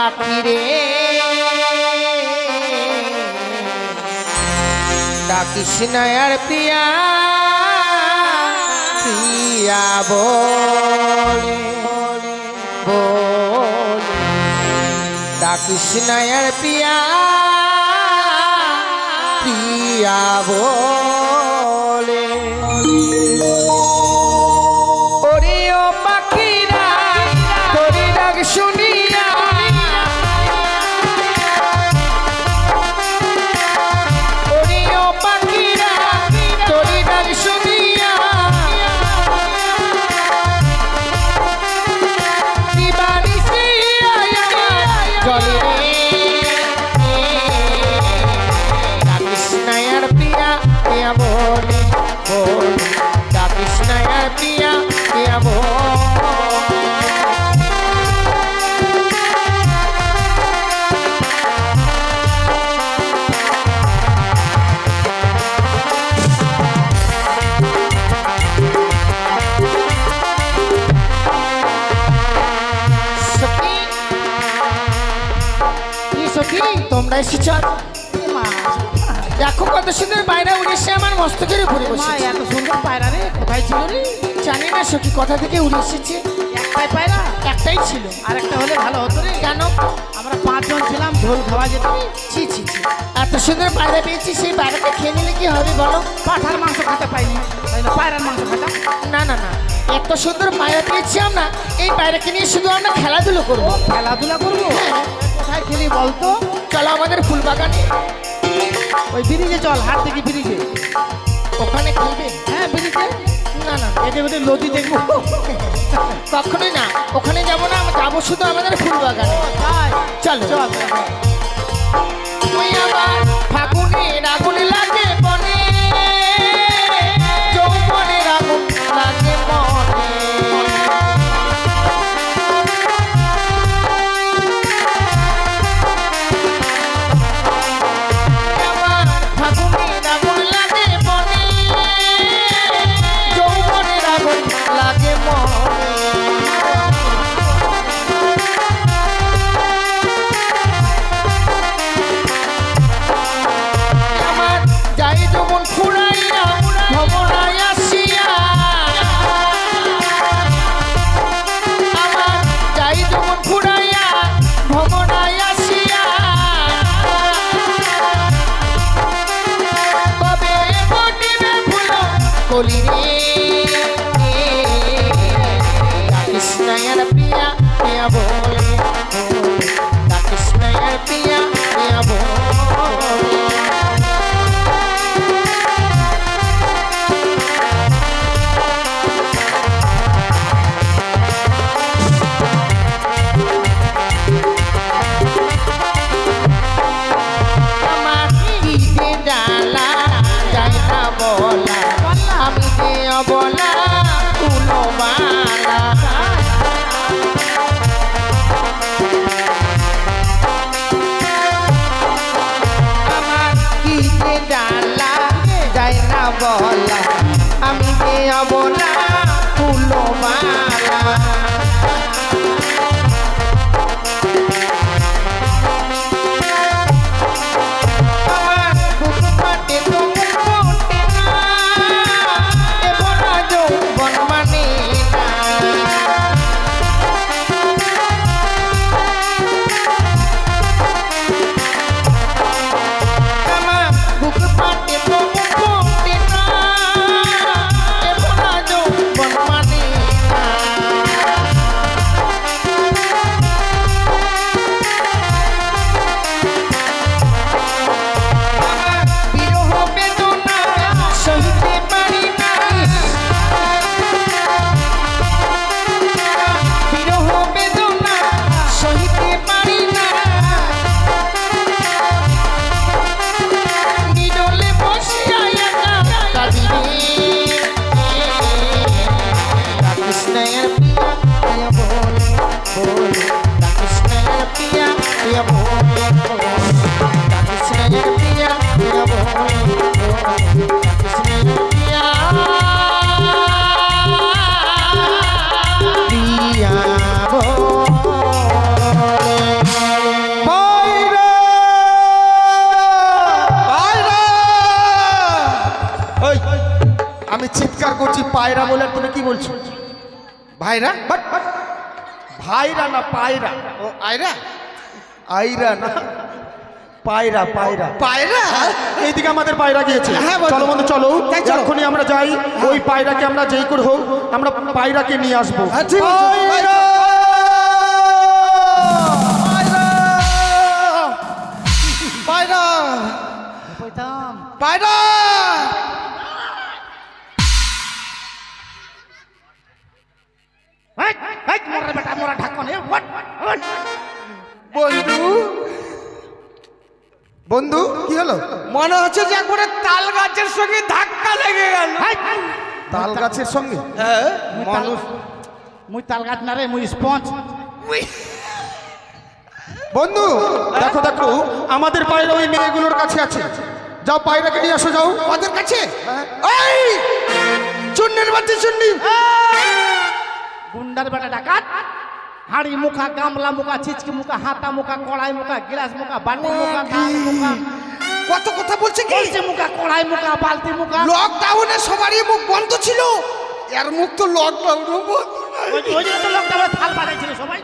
পাখি রে ডাকিস না আর প্রিয়া প্রিয়া বলে বলে ডাকিস না আর প্রিয়া প্রিয়া বলে ওরে ও পাখিরা তোর ডাক শুনিয়া ওরে ও পাখিরা তোর ডাক শুনিয়া দিবানিশি আয়া জলে ডাকিস না আর প্রিয়া প্রিয়া বলে বলে ডাকিস না আর প্রিয়া প্রিয়া বলে তোমরা এসেছ দেখো কত সুন্দর পায়রা উড়েছে আমার মস্তকের উপরে বসে এত সুন্দর পায়রা রে কোথায় ছিল রে জানি না সখী কোথা থেকে উড়ে এসেছে একটাই পায়রা একটাই ছিল আর একটা হলে ভালো হতো রে কেন আমরা 5 জন ছিলাম ঝোল খাওয়া যেত ছি ছি ছি এত সুন্দর পায়রা পেয়েছি সেই পায়রাটা খেয়ে নিলে কি হবে বলো পাঠার মাংস খেতে পাইনি তাই না পায়রার মাংস খেতাম না না না এত সুন্দর পায়রা পেয়েছি আমরা এই পায়রাকে নিয়ে শুধু আমরা খেলাধুলো করবো খেলাধুলা করবো কোথায় খেলি বলতো চলো আমাদের ফুল বাগানে ওই ব্রিজে চল হাট থেকে ব্রিজে ওখানে খেলবে হ্যাঁ ব্রিজে না না এদের ওদের নদী দেখবো কখনোই না ওখানে যাবো না আমরা যাবো শুধু আমাদের ফুল বাগানে চলো চল ওই আবার ফাগুনের আগুন লাগে বনে যৌবনের আগুন লাগে মনে আবার ফাগুনের আগুন লাগে বনে যৌবনের আগুন লাগে মনে আমার যাই যখন ফুরাইয়া ভ্রমণায় আসিয়া আমার যাই যখন ফুরাইয়া ভ্রমণায় আসিয়া কবে বটিবে ফুল কলি রে ডাকিস না আর প্রিয়া প্রিয়া বলে ডাকিস না আর প্রিয়া প্রিয়া বলে আমার দিতে ডালা যায় না বলা আমি যে অবলা তুলো মালা আমার দিতে ডালা যায় না বলা আমি যে অবলা তুলো মালা আমার বুক ফাটে তো ফোটে না এ ভরা যৌবন মানে না আমার বুক ফাটে তো ফোটে না এ ভরা যৌবন মানে না আমি চিৎকার করছি পায়রা বলে, আর তুমি কি বলছো? ভাইরা বাট ভাইরা না পায়রা। ও আয়রা আইরা না, পায়রা পায়রা। পায়রা এইদিকে আমাদের পায়রা গিয়েছে। হ্যাঁ, বন্ধু। চলো বন্ধু চলো, তাই চলো। এক্ষুনি আমরা যাই, ওই পায়রাকে আমরা যেই করে হোক আমরা পায়রাকে নিয়ে আসবো। হ্যাঁ, ঠিক আছে। পায়রা! পায়রা কইতাম পায়রা এই এই মোরা বেটা মোরা ঢাকন এ হোয়াট বন্ধু বন্ধু কি হলো? মনে হচ্ছে যে একবারে তাল গাছের সঙ্গে ধাক্কা লেগে গেল। তাল গাছের সঙ্গে? হ্যাঁ মানুষ মুই তাল গাছ না রে মুই স্পঞ্জ। বন্ধু দেখো দেখো, আমাদের পায়রা ওই মেয়েগুলোর কাছে আছে, যাও পায়রাকে নিয়ে আসো, যাও। ওদের কাছে এই চুন্নির বাচ্চা চুন্নি গুন্ডার বেটা ডাকাত হাড়ি মুখা গামলা মুখা চিচকি মুখা হাতা মুখা কড়াই মুখা গ্লাস মুখা বাটি মুখা গাল মুখা কত কথা বলছে কি? কলসি মুখা কড়াই মুখা বালতি মুখা লকডাউনে সবারই মুখ বন্ধ ছিল, এর মুখ তো লকডাউনে বন্ধ। ওই জন্য তো লোকটা থাল বাজাইছিল সবাই।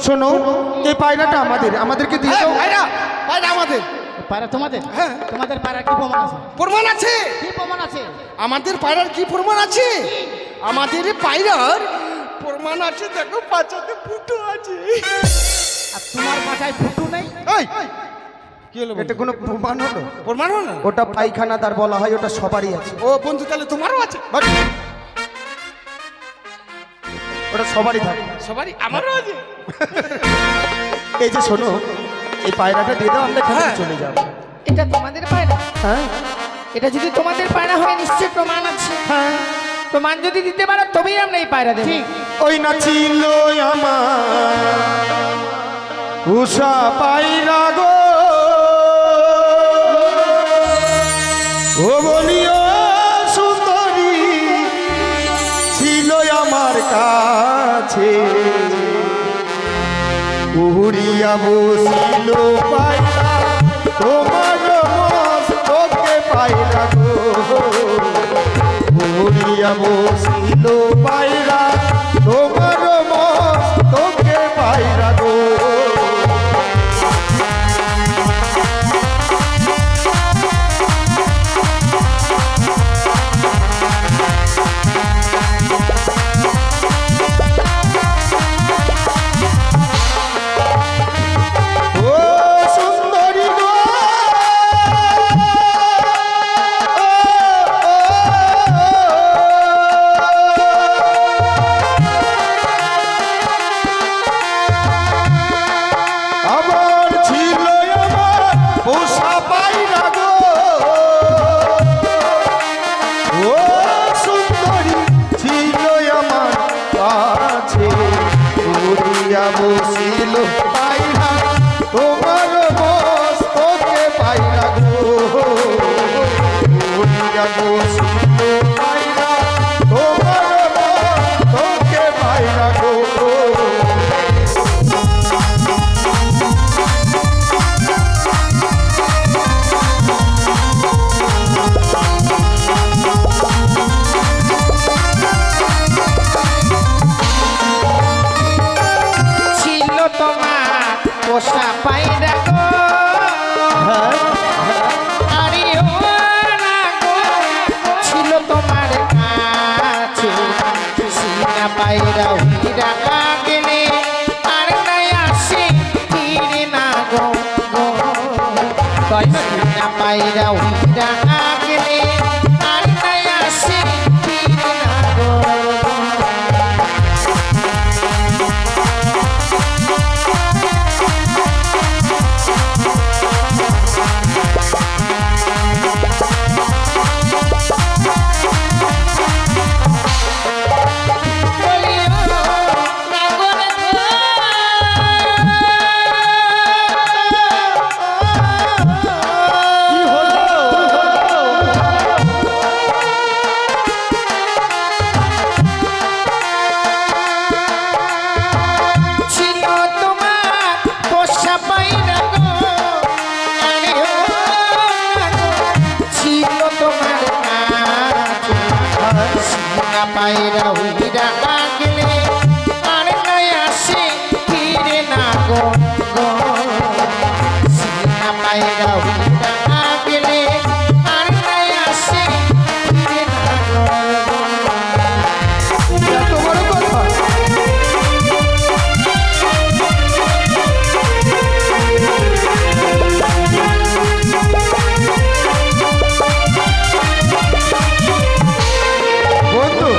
শোনো, এই পায়রাটা আমাদের, আমাদেরকে দিয়ে দাও। পায়রা পায়রা আমাদের পায়রা তোমাদের? হ্যাঁ। তোমাদের পায়রা কি প্রমাণ আছে? প্রমাণ আছে। কি প্রমাণ আছে? আমাদের পায়রার কি প্রমাণ আছে? আমাদের পায়রার প্রমাণ আছে, দেখো পাছাতে ফুটো আছে। আর তোমার পাছায় ফুটু নেই? এই কি হলো? এটা কোনো প্রমাণ হলো? প্রমাণ হলো না? ওটা পায়খানাদার বলা হয়, ওটা সবারই আছে। ও বন্ধু তাহলে তোমারও আছে? বাট ওটা সবারই থাকে। সবারই আমারও আছে। এই যে শোনো, এই পায়রাটা দিয়ে দাও, আমরা এখান থেকে হ্যাঁ। চলে যাবো। এটা তোমাদের পায়রা? হ্যাঁ এটা যদি তোমাদের পায়রা হয় নিশ্চয় প্রমাণ আছে। হ্যাঁ। প্রমাণ যদি দিতে পারো তবেই আমরা এই পায়রা দেব। ঠিক। ওই নাচিল আমার উষা পায়রা গো, ও বলিও সুন্দরী ছিল আমার কাছে, উড়িয়া বসিল পায়রা তোমার মস্তকে পায়রা গো, উড়িয়া বসিল পায়রা তোমার মস্তকে পায়রা গো। ও সুন্দরী গো, আমার ছিল আমার পোষা পায়রা গো, ও সুন্দরী ছিল আমার কাছে, উড়িয়া বসিল পায়রা তোমার মস্তকে পায়রা গো, উড়িয়া বসিল পায়রা তোমার মস্তকে পায়রা গো। ছিল তোমার পোষা পায়রা গো, আরে ও না গো, ছিল তোমার কাছে সিনা পায়রা হীরা গেলে আর নাই আসে ফিরে না গো গো, কয় সিনা পায়রা হীরা গেলে আর নাই আসে ফিরে না গো। কি হলো? পায়রা উইরা গেলে আর নাই আসে ফিরে না গো সিনা পায়রা উইরা গেলে আর নাই আসে ফিরে না গো এত বড় কথা? বন্ধু,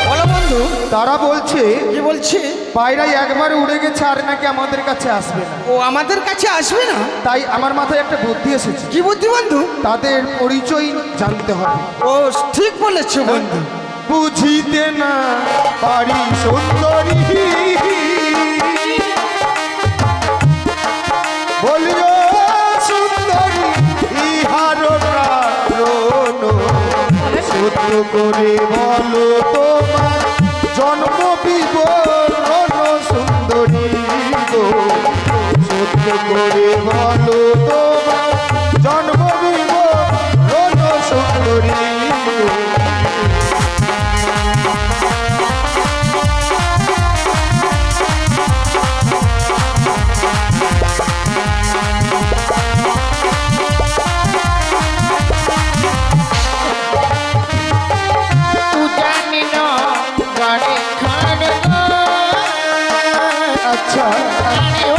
বলো বন্ধু, তারা বলছে কি বলছে? পায়রাই একবার উড়ে গেছে আর নাকি আমাদের কাছে আসবে না। ও আমাদের কাছে আসবে না? তাই আমার মাথায় একটা বুদ্ধি এসেছে, কি বুদ্ধি বন্ধু? তাদের পরিচয় জানতে হবে। ও ঠিক বলেছো বন্ধু। বুঝিতে না পারি সুন্দরী বলিও সুন্দরী ইহার কারণ সত্য করে বলো তোমার জন্ম বিবরণ সুন্দরী গো সত্য করে বলো তোমার জন্ম বিবরণ সুন্দরী গো। তু জানি না গড়ে খান গো আচ্ছা, আরে ও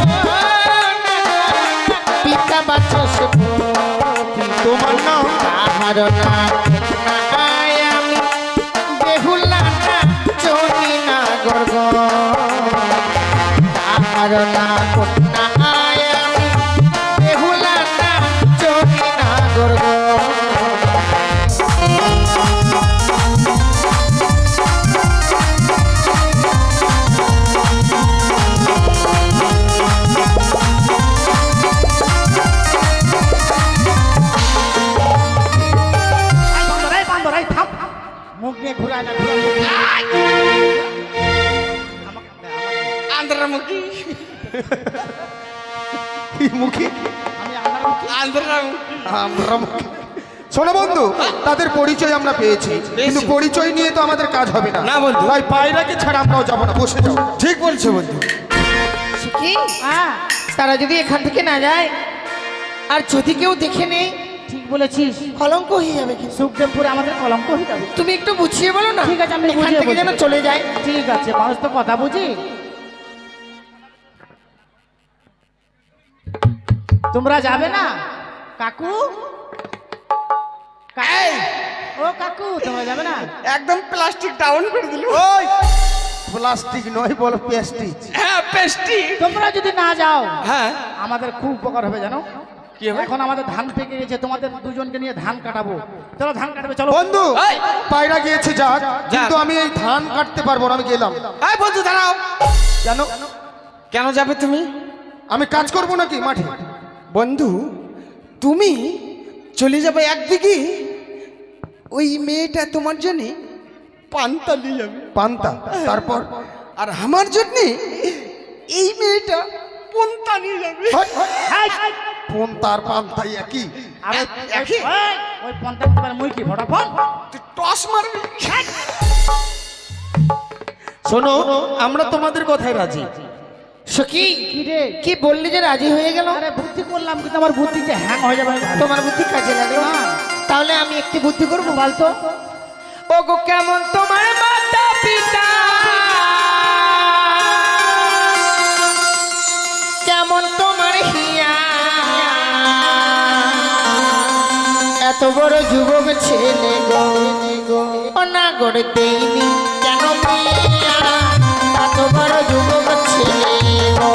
পিতা বাচস তোমার নাম তাহার না আমি বেহুলা না চলি না গর্গ তাহার না কন্যা আমি বেহুলা না চলি না গর্গ বান্দর, এই থাম। মুখ নিয়ে ঘুরায় না, ঘুরায় না। আমাকে দে, আমাকে দে। আন্ধ্রমুখী কি মুখী? আমি আন্ধারমুখী। আন্ধ্রমুখী আমরা শোনো বন্ধু, তাদের পরিচয় আমরা পেয়েছি, কিন্তু পরিচয় নিয়ে তো আমাদের কাজ হবে না। না বন্ধু। তাই পায়রাকে ছাড়া আমরাও যাবো না, বসে যাও। ঠিক বলছো বন্ধু। কি হ্যাঁ, তারা যদি এখান থেকে না যায় আর যদি কেউ দেখে নেই ঠিক বলেছিস। কলঙ্ক হয়ে যাবে কিন্তু। সুখদেবপুরে আমাদের কলঙ্ক হয়ে যাবে। তুমি একটু বুঝিয়ে বলো না ঠিক আছে, আমি এখান বুঝিয়ে থেকে যেন বলছি। চলে যায় ঠিক আছে, মানুষ তো কথা বুঝি। তোমরা যাবে না কাকু? এই, ও কাকু, তোমরা যাবে না? একদম প্লাস্টিক ডাউন করে দিল। ওই প্লাস্টিক নয়, বলো প্লাস্টিক। হ্যাঁ পেস্টি। তোমরা যদি না যাও হ্যাঁ আমাদের খুব উপকার হবে জানো। কি হবে? এখন আমাদের ধান পেকে গেছে, তোমাদের দুজনকে নিয়ে ধান কাটাবো। চলো ধান কাটবে, চলো। বন্ধু, এই। পায়রা গিয়েছে যাক, কিন্তু আমি এই ধান কাটতে পারবো না, আমি গেলাম। এই বন্ধু দাঁড়াও। কেন? কেন যাবে তুমি? আমি কাজ করবো নাকি মাঠে? বন্ধু তুমি চলে যাবে একদিকে, ওই মেয়েটা তোমার জন্য পান্তা নিয়ে যাবে, পান্তা, তারপর আর আমার জন্য এই মেয়েটা পন্তা নিয়ে যাবে। ফোন তার পান্তাই একই। আর একই? ওই পঞ্চায়েত তোমার মুই কি ভোটাফোন? তুই টস মারবি। শোনো, আমরা তোমাদের কথায় রাজি। সখী কি রে? কি বললি যে রাজি হয়ে গেল? আরে বুদ্ধি করলাম, কিন্তু আমার বুদ্ধি যে হ্যাং হয়ে যাবে। তোমার বুদ্ধি কাজে লাগলো না? তাহলে আমি একটি বুদ্ধি করবো। বলতো ওগো কেমন তোমার মাতা পিতা, কেমন তোমার হিয়া, এত বড় যুবক ছেলে গো অনাগর দেইনি কেন মিয়া, এত বড় যুবক ছেলে গো।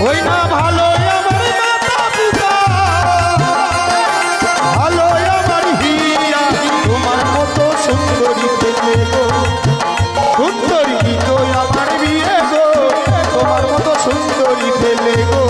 ওই না ভালো আমার মাতা পিতা, ভালো আমার হিয়া, তোমার মতো সুন্দরী পেলে গো, সুন্দরী তো আমার বিয়ে গো, তোমার মতো সুন্দরী পেলে গো।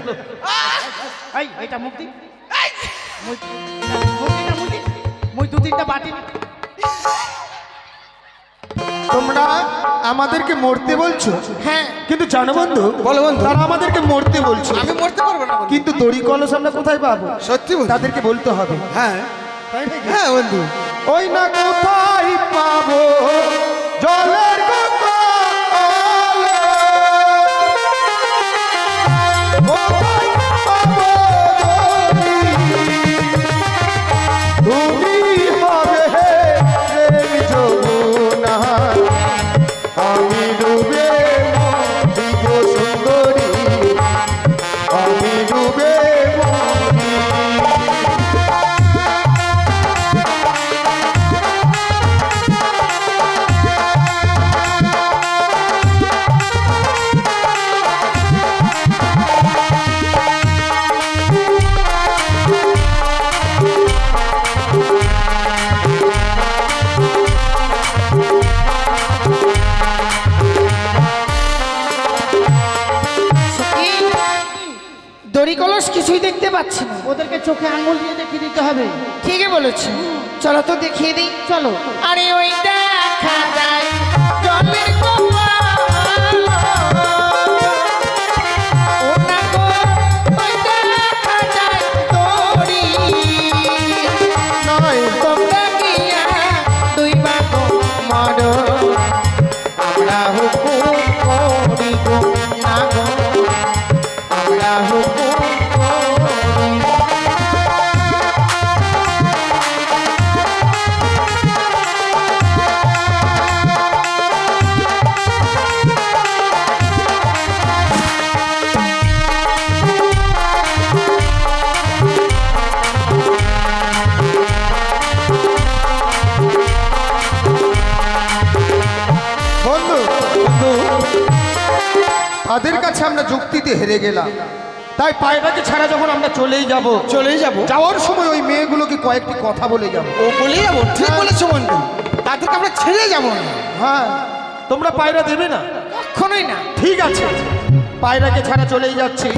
চলো এই এটা মুখ দি মুখ দি না মুখ দি মুই দু তিনটা বাটি তোমরা আমাদেরকে মরতে বলছো, হ্যাঁ কিন্তু জানো বন্ধু, বলো বন্ধু। তারা আমাদেরকে মরতে বলছো, আমি মরতে পারবো না বন্ধু। কিন্তু দড়ি কলস আমরা কোথায় পাবো? সত্যি বন্ধু? তাদেরকে বলতে হবে। হ্যাঁ তাই নাকি? হ্যাঁ বন্ধু। ওই না কোথায় পাবো জলের কোথায় পাবো তুমি হবে প্রেম যমুনা, আমি ডুবে মরিব সুন্দরী, আমি ডুবে দড়ি কলস কিছুই দেখতে পাচ্ছি না। ওদেরকে চোখে আঙুল দিয়ে দেখিয়ে দিতে হবে। ঠিকই বলেছে, চলো তো দেখিয়ে দিই। চলো। আরে ওই দেখা যায় জলের কপাল, ও না গো, ওই দেখা যায় দড়ি। নয় তোমরা গিয়া দুই বাগো মরো, আমরা হুকুম করি গো না গো, আমরা হুকুম করি। বন্ধু, বন্ধু, তাদের কাছে আমরা যুক্তিতে হেরে গেলাম, তাই পায়রাকে ছাড়া যখন আমরা চলেই যাব, যাওয়ার সময় ওই মেয়েগুলোকে কয়েকটি কথা বলে যাব। ও বলে যাবো, ঠিক বলেছো বন্ধু। তাদেরকে আমরা ছেড়ে যাবো না। হ্যাঁ, তোমরা পায়রা দেবে না? কখনোই না। ঠিক আছে, পায়রাকে ছাড়া চলেই যাচ্ছি,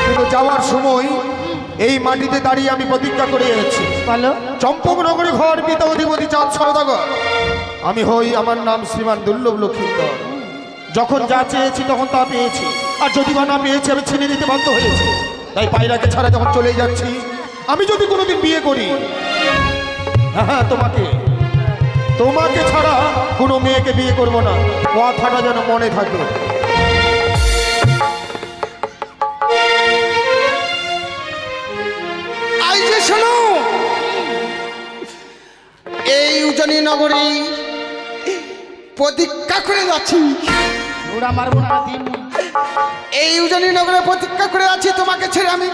কিন্তু যাওয়ার সময় এই মাটিতে দাঁড়িয়ে আমি প্রতিজ্ঞা করে যাচ্ছি, বলো। চম্পকনগরে ঘর পিতা অধিপতি চাঁদ সওদাগর, আমি হই, আমার নাম শ্রীমান দুর্লভ লক্ষিন্দর। যখন যা চেয়েছি তখন তা পেয়েছি, আর যদি বা না পেয়েছি আমি ছেড়ে দিতে বাধ্য হয়েছি। তাই পায়রাকে ছাড়া যখন চলে যাচ্ছি, আমি যদি কোনোদিন বিয়ে করি, হ্যাঁ তোমাকে তোমাকে ছাড়া কোনো মেয়েকে বিয়ে করব না, কথাটা যেন মনে থাকে। এই যে শোনো, এই উজনি নগরী প্রতিজ্ঞা করে যাচ্ছি, ওরা মারবো না দিন। এই উজনি নগরে প্রতিজ্ঞা করে আছি, তোমাকে ছেড়ে আমি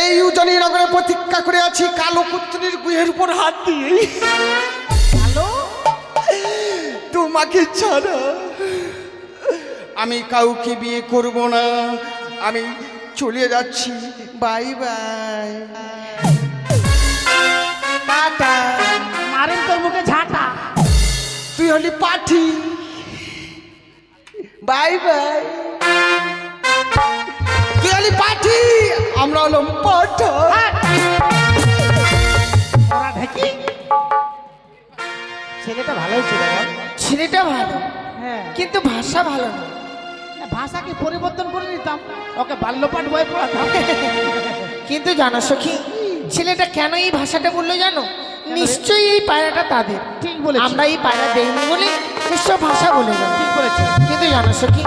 এই উজনি নগরে প্রতিজ্ঞা করে আছি, কালো কুত্তনির গুহের উপর হাত দিয়ে তোমাকে ছাড়া আমি কাউকে বিয়ে করব না। আমি চলে যাচ্ছি, বাই বাই, টাটা। মারেন তোর মুখে ঝাঁটা। তুই হলি পাঠি, বাই বাই। তুই হলি পাঠি, আমরা হলাম পাঠা। ওরা ঢেকি। ছেলেটা ভালোই ছিল বল। ছেলেটা ভালো, হ্যাঁ, কিন্তু ভাষা ভালো না। ভাষাকে পরিবর্তন করে নিতাম, ওকে বাল্যপাঠ বই পড়াতাম। কিন্তু জানো সখী, ছেলেটা কেন এই ভাষাটা বললো জানো? নিশ্চয়ই এই পায়রাটা তাদের। ঠিক বলেছি। আমরা এই পায়রা দেইনি বলে নিশ্চয় ভাষা বলে গেল। ঠিক বলেছে। কিন্তু জানো সখী,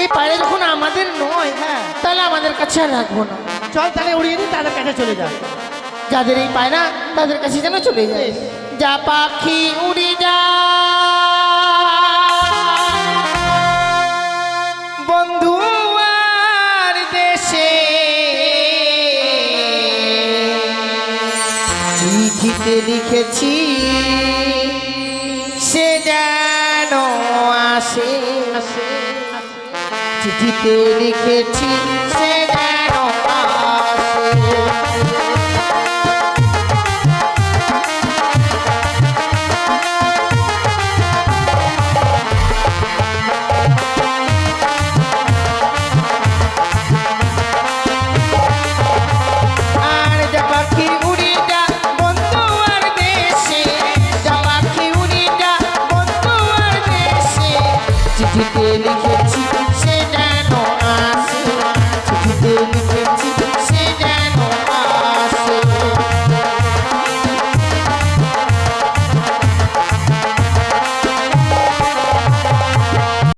এই পায়রা যখন আমাদের নয়, হ্যাঁ, তাহলে আমাদের কাছে আর রাখবো না। চল তাহলে উড়িয়ে দিই, তাদের কাছে চলে যা। যাদের এই পায়রা তাদের কাছে যেন চলে যায়। যা পাখি উড়ে যা বন্ধু আর দেশে, চিঠিতে লিখেছি সে যেন আসে, চিঠিতে লিখেছি সে